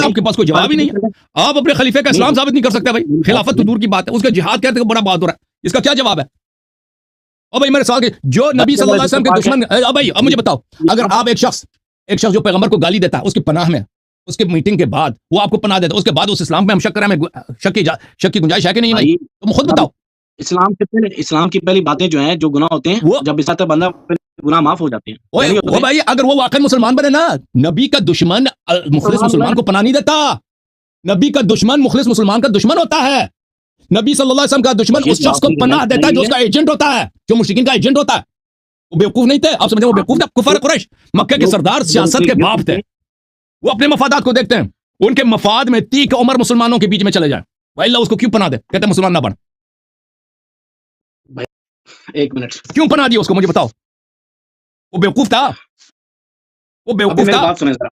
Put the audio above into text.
है, आपके पास कोई जवाब ही नहीं है। आप अपने खलीफे का इस्लाम साबित नहीं कर सकते भाई, खिलाफत तो दूर की बात है, उसका जिहाद कहते हैं बड़ा बहादुर है, इसका क्या जवाब है? और भाई मेरे साथ जो नबी सल्लल्लाहु अलैहि वसल्लम के दुश्मन, अब भाई अब मुझे बताओ, अगर आप एक शख्स जो पैगंबर को गाली देता है, उसकी पनाह में, उसकी मीटिंग के बाद वो आपको पनाह देता है, उसके बाद उस इस्लाम पे हम शक करें, हमें शक की गुंजाइश है कि नहीं? नहीं, तुम खुद बताओ। इस्लाम की पहली बातें जो हैं, जो गुनाह होते हैं, वो जब इस्लाम बंदा गुनाह माफ हो जाते हैं। ओ भाई, अगर वो वाकई मुसलमान बने ना, नबी का दुश्मन मुखलिस मुसलमान को पनाह नहीं देता। नबी का दुश्मन मुखलिस मुसलमान का दुश्मन होता है। नबी सल्लल्लाहु अलैहि वसल्लम का दुश्मन उस शख्स को पनाह देता है जो उसका एजेंट होता है, जो मुश्रिकीन का एजेंट होता है। वो बेवकूफ नहीं थे, आप समझे? वो बेवकूफ थे, कुफर कुरैश, मक्के के सरदार, सियासत के बाप थे। वो अपने मफादात को देखते हैं, उनके मफाद में तीक उमर मुसलमानों के बीच में चले जाए, भाई अल्लाह उसको क्यों पनाह दे? कहते मुसलमान ना बन। एक मिनट, क्यों पनाह दिया उसको, मुझे बताओ। वो बेवकूफ था, वो बेवकूफ था।